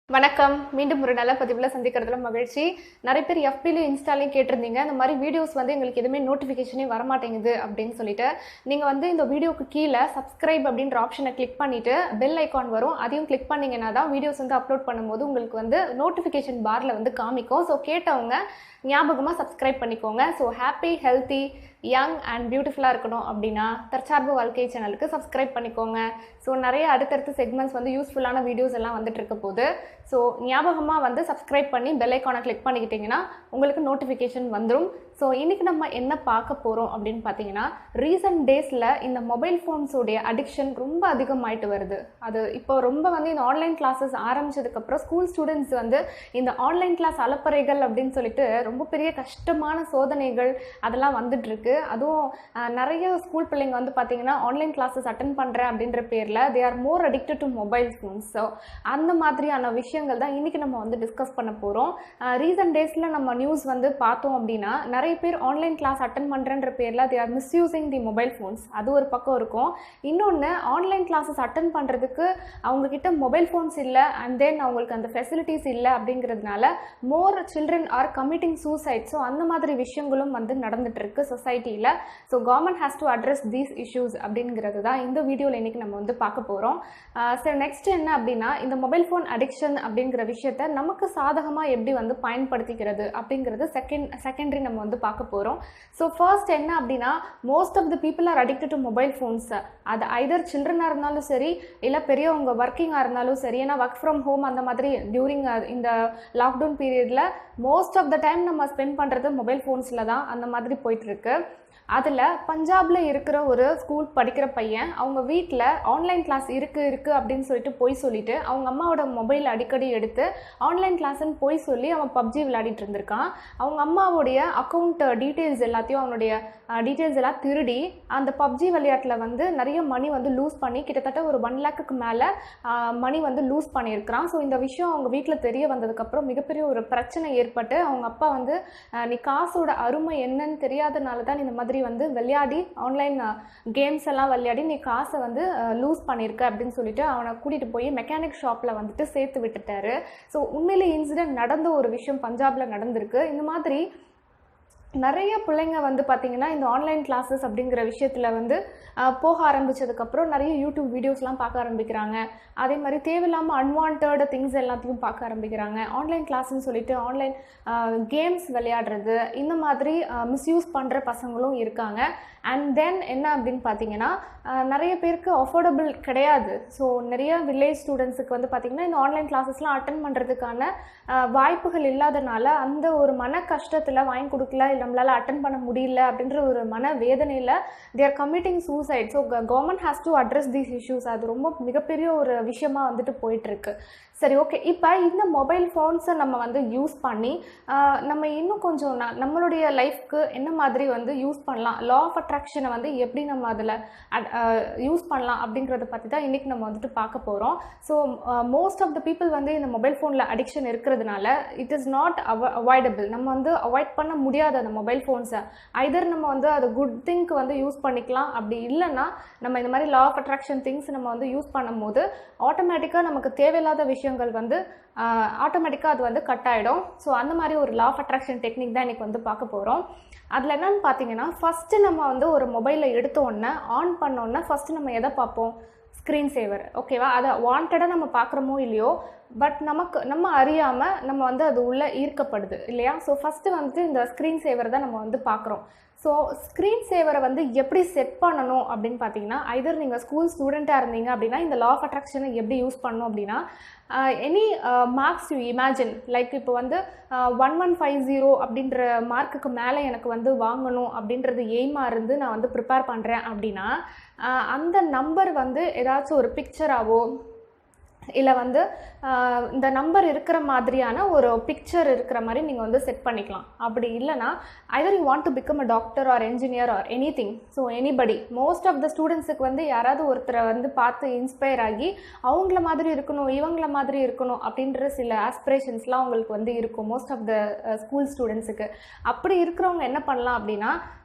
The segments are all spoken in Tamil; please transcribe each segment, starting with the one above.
வணக்கம். மீண்டும் ஒரு நல்ல பதிவில் சந்திக்கிறதுல மகிழ்ச்சி. நிறைய பேர் எஃபிலையும் இன்ஸ்டாலையும் கேட்டிருந்தீங்க, இந்த மாதிரி வீடியோஸ் வந்து எங்களுக்கு எதுவுமே நோட்டிஃபிகேஷனே வரமாட்டேங்குது அப்படின்னு சொல்லிட்டு. நீங்கள் வந்து இந்த வீடியோக்கு கீழே சப்ஸ்கிரைப் அப்படின்ற ஆப்ஷனை கிளிக் பண்ணிவிட்டு பெல் ஐக்கான் வரும், அதையும் கிளிக் பண்ணிங்கன்னா தான் வீடியோஸ் வந்து அப்லோட் பண்ணும்போது உங்களுக்கு வந்து நோட்டிஃபிகேஷன் பாரில் வந்து காமிக்கும். ஸோ கேட்டவங்க ஞாபகமாக சப்ஸ்கிரைப் பண்ணிக்கோங்க. So happy, healthy, young and பியூட்டிஃபுல்லாக இருக்கணும் அப்படின்னா தற்சார்பு வாழ்க்கை சேனலுக்கு சப்ஸ்கிரைப் பண்ணிக்கோங்க. ஸோ நிறைய அடுத்தடுத்த செக்மெண்ட்ஸ் வந்து யூஸ்ஃபுல்லான வீடியோஸ் எல்லாம் வந்துட்டு இருக்க போது. ஸோ ஞாபகமாக வந்து சப்ஸ்கிரைப் பண்ணி பெல் ஐக்கானை கிளிக் பண்ணிக்கிட்டிங்கன்னா உங்களுக்கு நோட்டிஃபிகேஷன் வந்துடும். ஸோ இன்றைக்கி நம்ம என்ன பார்க்க போகிறோம் அப்படின்னு பார்த்தீங்கன்னா, ரீசன்ட் டேஸில் இந்த மொபைல் ஃபோன்ஸோடைய அடிக்ஷன் ரொம்ப அதிகமாயிட்டு வருது. அது இப்போ ரொம்ப வந்து இந்த ஆன்லைன் கிளாஸஸ் ஆரம்பித்ததுக்கப்புறம் ஸ்கூல் ஸ்டூடெண்ட்ஸ் வந்து இந்த ஆன்லைன் கிளாஸ் அலப்பறைகள் அப்படின்னு சொல்லிட்டு ரொம்ப பெரிய கஷ்டமான சோதனைகள் அதெல்லாம் வந்துட்டுருக்கு. அதுவும் நிறைய ஸ்கூல் பிள்ளைங்க வந்து பார்த்திங்கன்னா ஆன்லைன் கிளாஸஸ் அட்டன் பண்ணுறேன் அப்படின்ற பேரில் they are more addicted to mobile phones. So அந்த மாதிரியான விஷயங்கள் தான் இன்றைக்கி நம்ம வந்து டிஸ்கஸ் பண்ண போகிறோம். ரீசன்ட் டேஸில் நம்ம நியூஸ் வந்து பார்த்தோம் அப்படின்னா, நிறைய பேர் ஆன்லைன் கிளாஸ் அட்டன் பண்ணுறன்ற பேரில் they are misusing the Mobile phones. அது ஒரு பக்கம் இருக்கும். இன்னொன்று, ஆன்லைன் கிளாஸஸ் அட்டன் பண்ணுறதுக்கு அவங்கக்கிட்ட மொபைல் ஃபோன்ஸ் இல்லை அண்ட் தென் அவங்களுக்கு அந்த ஃபெசிலிட்டிஸ் இல்லை அப்படிங்கிறதுனால மோர் children are committing suicide. So அந்த மாதிரி விஷயங்களும் வந்து நடந்துகிட்ருக்கு சொசைட்டியில். So government has to address these issues அப்படிங்கிறது தான் இந்த வீடியோவில் இன்றைக்கி நம்ம வந்து பார்க்க போகிறோம். சரி, நெக்ஸ்ட் என்ன அப்படின்னா, இந்த மொபைல் ஃபோன் அடிக்ஷன் அப்படிங்கிற விஷயத்தை நமக்கு சாதகமாக எப்படி வந்து பயன்படுத்திக்கிறது அப்படிங்கிறது செகண்டரி நம்ம வந்து பார்க்க போகிறோம். ஸோ ஃபர்ஸ்ட் என்ன அப்படின்னா, most of the people are addicted to mobile phones. அது ஐதர் சில்ட்ரனாக இருந்தாலும் சரி, இல்லை பெரியவங்க ஒர்க்கிங்காக இருந்தாலும் சரி. ஏன்னா ஒர்க் ஃப்ரம் ஹோம் அந்த மாதிரி டியூரிங் இந்த லாக்டவுன் பீரியடில் மோஸ்ட் ஆஃப் த டைம் நம்ம ஸ்பெண்ட் பண்ணுறது மொபைல் ஃபோன்ஸில் தான் அந்த மாதிரி போயிட்டுருக்கு. அதில் பஞ்சாபில் இருக்கிற ஒரு ஸ்கூல் படிக்கிற பையன் அவங்க வீட்டில் ஆன்லைன் கிளாஸ் இருக்குது அப்படின்னு சொல்லிட்டு போய் சொல்லிவிட்டு அவங்க அம்மாவோட மொபைல் அடிக்கடி எடுத்து ஆன்லைன் கிளாஸ்ன்னு போய் சொல்லி அவன் பப்ஜி விளையாடிட்டு இருந்திருக்கான். அவங்க அம்மாவுடைய அக்கௌண்ட் டீட்டெயில்ஸ் எல்லாத்தையும் அவனுடைய டீட்டெயில்ஸ் எல்லாம் திருடி அந்த பப்ஜி விளையாட்டில் வந்து நிறைய மணி வந்து லூஸ் பண்ணி கிட்டத்தட்ட ஒரு 1 lakhக்கு மேலே மணி வந்து லூஸ் பண்ணியிருக்கிறான். ஸோ இந்த விஷயம் அவங்க வீட்டில் தெரிய வந்ததுக்கப்புறம் மிகப்பெரிய ஒரு பிரச்சனை ஏற்பட்டு அவங்க அப்பா வந்து நீ காசோட அருமை என்னன்னு தெரியாதனால தான் இந்த மாதிரி வந்து விளையாடி ஆன்லைன் கேம்ஸ் எல்லாம் விளையாடி நீ காசை வந்து லூஸ் பண்ணியிருக்க அப்படின்னு சொல்லிட்டு அவனை கூட்டிகிட்டு போய் மெக்கானிக் ஷாப்பில் வந்துட்டு சேர்த்து விட்டுட்டாரு. ஸோ உண்மையிலே இன்சிடென்ட் நடந்த ஒரு விஷயம் பஞ்சாபில் நடந்திருக்கு. இந்த மாதிரி நிறைய பிள்ளைங்க வந்து பார்த்திங்கன்னா இந்த ஆன்லைன் கிளாஸஸ் அப்படிங்கிற விஷயத்தில் வந்து போக ஆரம்பித்ததுக்கப்புறம் நிறைய யூடியூப் வீடியோஸ்லாம் பார்க்க ஆரம்பிக்கிறாங்க. அதே மாதிரி தேவையில்லாமல் அன்வான்ட் திங்ஸ் எல்லாத்தையும் பார்க்க ஆரம்பிக்கிறாங்க. ஆன்லைன் கிளாஸ்ன்னு சொல்லிட்டு ஆன்லைன் கேம்ஸ் விளையாடுறது, இந்த மாதிரி மிஸ்யூஸ் பண்ணுற பசங்களும் இருக்காங்க. அண்ட் தென் என்ன அப்படின்னு பார்த்தீங்கன்னா, நிறைய பேருக்கு அஃபோர்டபுள் கிடையாது. ஸோ நிறைய வில்லேஜ் ஸ்டூடெண்ட்ஸுக்கு வந்து பார்த்திங்கன்னா இந்த ஆன்லைன் கிளாஸஸ்லாம் அட்டன் பண்ணுறதுக்கான வாய்ப்புகள் இல்லாதனால அந்த ஒரு மன கஷ்டத்தில் வாங்கி கொடுக்கல, நம்மளால் அட்டன் பண்ண முடியல அப்படின்ற ஒரு மன வேதனையில் they are committing suicide. So government has to address these issues. அது ரொம்ப மிகப்பெரிய ஒரு விஷயமா வந்துட்டு போயிட்டுருக்கு. சரி, ஓகே. இப்போ இந்த மொபைல் ஃபோன்ஸை நம்ம வந்து யூஸ் பண்ணி நம்ம இன்னும் கொஞ்சம் நம்மளுடைய லைஃப்க்கு என்ன மாதிரி வந்து யூஸ் பண்ணலாம், லா ஆஃப் அட்ராக்ஷனை வந்து எப்படி நம்ம அதில் யூஸ் பண்ணலாம் அப்படிங்கிறத பற்றி தான் இன்றைக்கி நம்ம வந்துட்டு பார்க்க போகிறோம். So most of the people வந்து இந்த மொபைல் ஃபோனில் அடிக்ஷன் இருக்கிறதுனால இட் இஸ் நாட் அவாய்டபிள். நம்ம வந்து அவாய்ட் பண்ண முடியாது அந்த மொபைல் ஃபோன்ஸை. ஐதர் நம்ம வந்து அது குட் திங்க்கு வந்து யூஸ் பண்ணிக்கலாம், அப்படி இல்லைன்னா நம்ம இந்த மாதிரி லா ஆஃப் அட்ராக்ஷன் திங்ஸ் நம்ம வந்து யூஸ் பண்ணும்போது ஆட்டோமேட்டிக்காக நமக்கு தேவையில்லாத விஷயங்கள் வந்து ஆட்டோமேட்டிக்காக அது வந்து கட் ஆகிடும். ஸோ அந்த மாதிரி ஒரு லா ஆஃப் அட்ராக்ஷன் டெக்னிக் தான் இன்றைக்கி வந்து பார்க்க போகிறோம். அதில் என்னன்னு பார்த்தீங்கன்னா, ஃபஸ்ட்டு நம்ம வந்து ஒரு மொபைலை எடுத்தோடனே ஆன் பண்ணோன்னே ஃபஸ்ட்டு நம்ம எதை பார்ப்போம், ஸ்க்ரீன் சேவர். ஓகேவா? அதை வாண்டடாக நம்ம பார்க்குறோமோ இல்லையோ, பட் நம்ம அறியாமல் நம்ம வந்து அது உள்ளே ஈர்க்கப்படுது இல்லையா? ஸோ ஃபஸ்ட்டு வந்துட்டு இந்த ஸ்க்ரீன் சேவர் தான் நம்ம வந்து பார்க்குறோம். ஸோ ஸ்க்ரீன் சேவரை வந்து எப்படி செட் பண்ணணும் அப்படின்னு பார்த்தீங்கன்னா, ஐதர் நீங்கள் ஸ்கூல் ஸ்டூடெண்ட்டாக இருந்தீங்க அப்படின்னா இந்த லா ஆஃப் அட்ராக்ஷனை எப்படி யூஸ் பண்ணணும் அப்படின்னா, any marks you imagine, like இப்போ வந்து 1150 அப்படின்ற மார்க்குக்கு மேலே எனக்கு வந்து வாங்கணும் அப்படின்றது எய்மாக இருந்து நான் வந்து ப்ரிப்பேர் பண்ணுறேன் அப்படின்னா, அந்த நம்பர் வந்து ஏதாச்சும் ஒரு பிக்சராகவோ இல்லை வந்து இந்த நம்பர் இருக்கிற மாதிரியான ஒரு பிக்சர் இருக்கிற மாதிரி நீங்கள் வந்து செட் பண்ணிக்கலாம். அப்படி இல்லைனா either you want to become a doctor or engineer or anything. So anybody, most of the ஸ்டூடெண்ட்ஸுக்கு வந்து யாராவது ஒருத்தரை வந்து பார்த்து இன்ஸ்பயர் ஆகி அவங்கள மாதிரி இருக்கணும், இவங்கள மாதிரி இருக்கணும் அப்படின்ற சில ஆஸ்பிரேஷன்ஸ்லாம் அவங்களுக்கு வந்து இருக்கும் மோஸ்ட் ஆஃப் த ஸ்கூல் ஸ்டூடெண்ட்ஸுக்கு. அப்படி இருக்கிறவங்க என்ன பண்ணலாம் அப்படின்னா,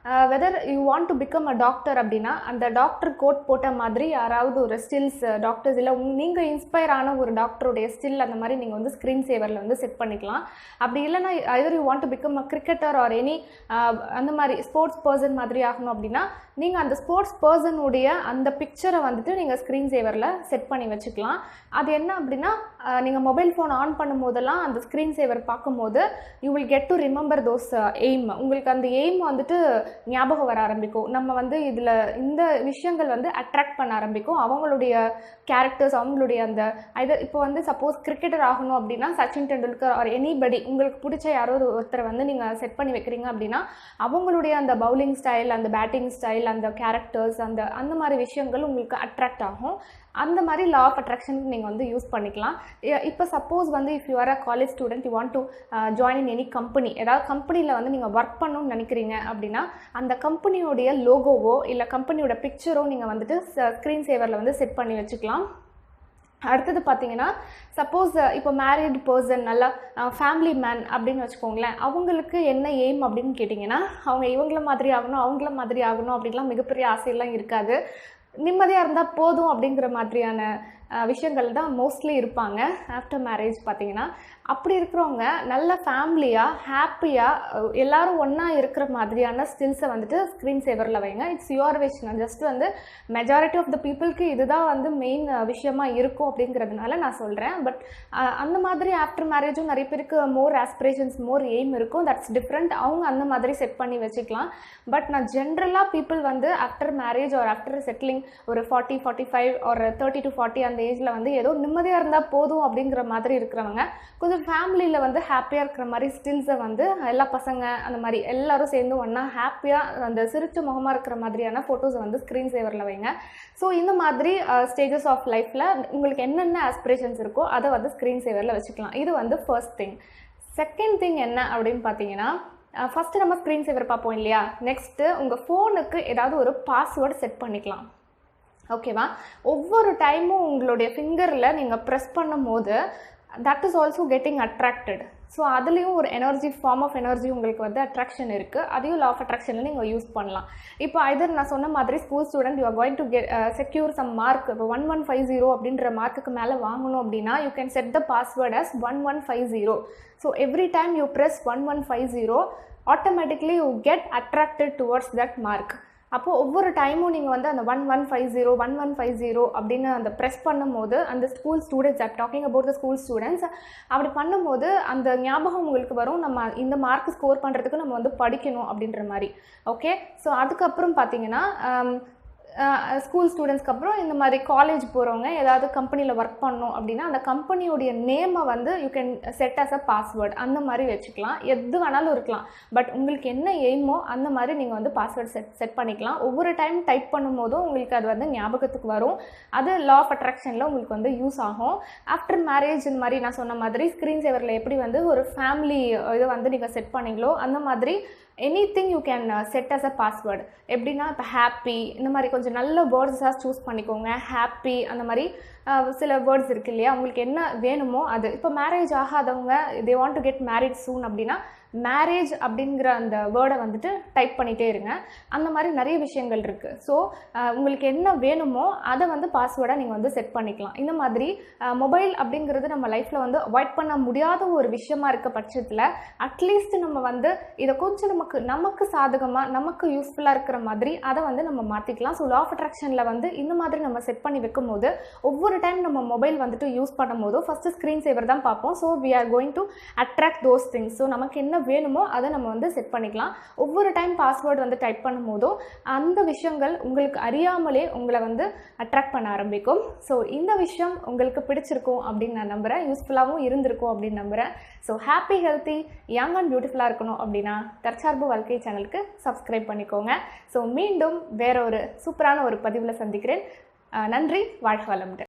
whether you want to become a doctor அப்படின்னா அந்த டாக்டர் கோட் போட்ட மாதிரி யாராவது ஒரு ஸ்டில்ஸ் டாக்டர்ஸ் இல்லை நீங்கள் இன்ஸ்பயர் ஆன ஒரு டாக்டருடைய ஸ்டில் அந்த மாதிரி நீங்கள் வந்து ஸ்க்ரீன் சேவரில் வந்து செட் பண்ணிக்கலாம். அப்படி இல்லைனா either you want to become a cricketer or any அந்த மாதிரி ஸ்போர்ட்ஸ் பர்சன் மாதிரி ஆகணும் அப்படின்னா நீங்கள் அந்த ஸ்போர்ட்ஸ் பர்சனுடைய அந்த பிக்சரை வந்துட்டு நீங்கள் ஸ்க்ரீன் சேவரில் செட் பண்ணி வச்சுக்கலாம். அது என்ன அப்படின்னா நீங்கள் மொபைல் ஃபோன் ஆன் பண்ணும் போதெல்லாம் அந்த ஸ்க்ரீன் சேவர் பார்க்கும்போது you will get to remember those aim. உங்களுக்கு அந்த எய்ம் வந்துட்டு ஞாபகம் வர ஆரம்பிக்கும். நம்ம வந்து இதில் இந்த விஷயங்கள் வந்து அட்ராக்ட் பண்ண ஆரம்பிக்கும். அவங்களுடைய கேரக்டர்ஸ், அவங்களுடைய அந்த இப்போ வந்து சப்போஸ் கிரிக்கெட்டர் ஆகணும் அப்படின்னா சச்சின் டெண்டுல்கர் ஆர் எனிபடி உங்களுக்கு பிடிச்ச யாராவது ஒருத்தரை வந்து நீங்கள் செட் பண்ணி வைக்கிறீங்க அப்படின்னா அவங்களுடைய அந்த பவுலிங் ஸ்டைல், அந்த பேட்டிங் ஸ்டைல், அந்த கேரக்டர்ஸ், அந்த மாதிரி விஷயங்கள் உங்களுக்கு அட்ராக்ட் ஆகும். அந்த மாதிரி லா ஆஃப் அட்ராக்ஷனுக்கு நீங்கள் வந்து யூஸ் பண்ணிக்கலாம். இப்போ சப்போஸ் வந்து if you are a college student you want to join in any company, ஏதாவது கம்பெனியில் வந்து நீங்கள் ஒர்க் பண்ணணும்னு நினைக்கிறீங்க அப்படின்னா அந்த கம்பெனியோடைய லோகோவோ இல்லை கம்பெனியோட பிக்சரோ நீங்கள் வந்துட்டு ஸ்க்ரீன் சேவரில் வந்து செட் பண்ணி வச்சுக்கலாம். அடுத்தது பார்த்தீங்கன்னா சப்போஸ் இப்போ மேரிட் பர்சன் நல்லா ஃபேமிலி மேன் அப்படின்னு வச்சுக்கோங்களேன், அவங்களுக்கு என்ன எய்ம் அப்படின்னு கேட்டிங்கன்னா அவங்க இவங்கள மாதிரி ஆகணும் அவங்கள மாதிரி ஆகணும் அப்படின்லாம் மிகப்பெரிய ஆசையெல்லாம் இருக்காது. நிம்மதியாக இருந்தால் போதும் அப்படிங்கிற மாதிரியான விஷயங்கள் தான் மோஸ்ட்லி இருப்பாங்க ஆஃப்டர் மேரேஜ் பார்த்தீங்கன்னா. அப்படி இருக்கிறவங்க நல்ல ஃபேமிலியாக ஹாப்பியாக எல்லோரும் ஒன்றா இருக்கிற மாதிரியான ஸ்டில்ஸை வந்துட்டு ஸ்க்ரீன் சேவரில் வைங்க. It's your wish. நான் ஜஸ்ட் வந்து மெஜாரிட்டி ஆஃப் த பீப்புளுக்கு இதுதான் வந்து மெயின் விஷயமா இருக்கும் அப்படிங்கிறதுனால நான் சொல்கிறேன். பட் அந்த மாதிரி ஆஃப்டர் மேரேஜும் நிறைய பேருக்கு மோர் ஆஸ்பிரேஷன்ஸ், மோர் எய்ம் இருக்கும். That's different. அவங்க அந்த மாதிரி செட் பண்ணி வச்சுக்கலாம். பட் நான் ஜென்ரலாக பீப்புள் வந்து after marriage or after settling ஒரு 40, 45 ஒரு 30 to 40 அந்த ஏஜில் வந்து ஏதோ நிம்மதியாக இருந்தால் போதும் அப்படிங்கிற மாதிரி இருக்கிறவங்க கொஞ்சம் ஃபேமிலியில் வந்து ஹாப்பியாக இருக்கிற மாதிரி ஸ்டில்ஸை வந்து எல்லா பசங்க அந்த மாதிரி எல்லோரும் சேர்ந்து ஒன்றா ஹாப்பியாக அந்த சிரிச்ச முகமாக இருக்கிற மாதிரியான ஃபோட்டோஸை வந்து ஸ்க்ரீன் சேவரில் வைங்க. ஸோ இந்த மாதிரி ஸ்டேஜஸ் ஆஃப் லைஃப்பில் உங்களுக்கு என்னென்ன ஆஸ்பிரேஷன்ஸ் இருக்கோ அதை வந்து ஸ்க்ரீன் சேவரில் வச்சுக்கலாம். இது வந்து ஃபர்ஸ்ட் திங். செகண்ட் திங் என்ன அப்படின்னு பார்த்தீங்கன்னா ஃபஸ்ட்டு நம்ம ஸ்க்ரீன் சேவர் பார்ப்போம் இல்லையா, நெக்ஸ்ட்டு உங்கள் ஃபோனுக்கு ஏதாவது ஒரு பாஸ்வேர்டு செட் பண்ணிக்கலாம். ஓகேவா? ஒவ்வொரு டைமும் உங்களுடைய ஃபிங்கரில் நீங்கள் ப்ரெஸ் பண்ணும் போது that is also getting attracted. So அதுலேயும் ஒரு எனர்ஜி, ஃபார்ம் ஆஃப் எனர்ஜி உங்களுக்கு வந்து அட்ராக்ஷன் இருக்குது. அதையும் லா ஆஃப் அட்ராக்ஷனில் நீங்கள் யூஸ் பண்ணலாம். இப்போ ஐதர் நான் சொன்ன மாதிரி school student you are going to secure some mark, இப்போ 1150 அப்படின்ற மார்க்குக்கு மேலே வாங்கணும் அப்படின்னா you can set the password as 1150. So every time you press 1150 automatically you get attracted towards that mark. அப்போது ஒவ்வொரு டைமும் நீங்கள் வந்து அந்த 1150 அப்படின்னு அந்த ப்ரெஸ் பண்ணும்போது அந்த school students, I'm talking about the school students, அப்படி பண்ணும்போது அந்த ஞாபகம் உங்களுக்கு வரும், நம்ம இந்த மார்க் ஸ்கோர் பண்ணுறதுக்கு நம்ம வந்து படிக்கணும் அப்படின்ற மாதிரி. ஓகே, ஸோ அதுக்கப்புறம் பார்த்தீங்கன்னா ஸ்கூல் ஸ்டூடெண்ட்ஸ்க்கு அப்புறம் இந்த மாதிரி காலேஜ் போகிறவங்க ஏதாவது கம்பெனியில் ஒர்க் பண்ணணும் அப்படின்னா அந்த கம்பெனியோடைய நேமை வந்து you can set as a password அந்த மாதிரி வச்சுக்கலாம். எது வேணாலும் இருக்கலாம். பட் உங்களுக்கு என்ன எய்மோ அந்த மாதிரி நீங்கள் வந்து பாஸ்வேர்டு செட் பண்ணிக்கலாம். ஒவ்வொரு டைம் டைப் பண்ணும் போதும் உங்களுக்கு அது வந்து ஞாபகத்துக்கு வரும். அது லா ஆஃப் அட்ராக்ஷனில் உங்களுக்கு வந்து யூஸ் ஆகும். ஆஃப்டர் மேரேஜ் இந்த மாதிரி நான் சொன்ன மாதிரி ஸ்க்ரீன் சேவரில் எப்படி வந்து ஒரு ஃபேமிலி இதை வந்து நீங்கள் செட் பண்ணீங்களோ அந்த மாதிரி anything you can set as a password. எப்படின்னா இப்போ ஹாப்பி இந்த மாதிரி கொஞ்சம் நல்ல வேர்ட்ஸாக சூஸ் பண்ணிக்கோங்க. ஹாப்பி அந்த மாதிரி சில வேர்ட்ஸ் இருக்கு இல்லையா, உங்களுக்கு என்ன வேணுமோ அது. இப்போ மேரேஜ் ஆகாதவங்க they want to get married soon அப்படின்னா மேரேஜ் அப்படிங்கிற அந்த வேர்டை வந்துட்டு டைப் பண்ணிகிட்டே இருங்க. அந்த மாதிரி நிறைய விஷயங்கள் இருக்குது. ஸோ உங்களுக்கு என்ன வேணுமோ அதை வந்து பாஸ்வேர்டாக நீங்கள் வந்து செட் பண்ணிக்கலாம். இந்த மாதிரி மொபைல் அப்படிங்கிறது நம்ம லைஃப்பில் வந்து அவாய்ட் பண்ண முடியாத ஒரு விஷயமா இருக்க பட்சத்தில் அட்லீஸ்ட் நம்ம வந்து இதை கொஞ்சம் நமக்கு சாதகமாக நமக்கு யூஸ்ஃபுல்லாக இருக்கிற மாதிரி அதை வந்து நம்ம மாற்றிக்கலாம். ஸோ லா ஆஃப் அட்ராக்ஷனில் வந்து இந்த மாதிரி நம்ம செட் பண்ணி வைக்கும் போது ஒவ்வொரு டைம் நம்ம மொபைல் வந்துட்டு யூஸ் பண்ணும் போதும் ஃபஸ்ட்டு ஸ்க்ரீன் சேவர் தான் பார்ப்போம். So we are going to attract those things. So நமக்கு என்ன வேணுமோ அதை நம்ம வந்து செட் பண்ணிக்கலாம். ஒவ்வொரு டைம் பாஸ்வேர்டு வந்து டைப் பண்ணும் போதும் அந்த விஷயங்கள் உங்களுக்கு அறியாமலே உங்களை வந்து அட்ராக்ட் பண்ண ஆரம்பிக்கும். ஸோ இந்த விஷயம் உங்களுக்கு பிடிச்சிருக்கும் அப்படின்னு நான் நம்புகிறேன். யூஸ்ஃபுல்லாகவும் இருந்திருக்கும் அப்படின்னு நம்புகிறேன். So happy, healthy, young and பியூட்டிஃபுல்லாக இருக்கணும் அப்படின்னா தற்சார்பு வாழ்க்கை சேனலுக்கு சப்ஸ்கிரைப் பண்ணிக்கோங்க. ஸோ மீண்டும் வேற ஒரு சூப்பரான ஒரு பதிவில் சந்திக்கிறேன். நன்றி. வாழ்க வளமுடன்.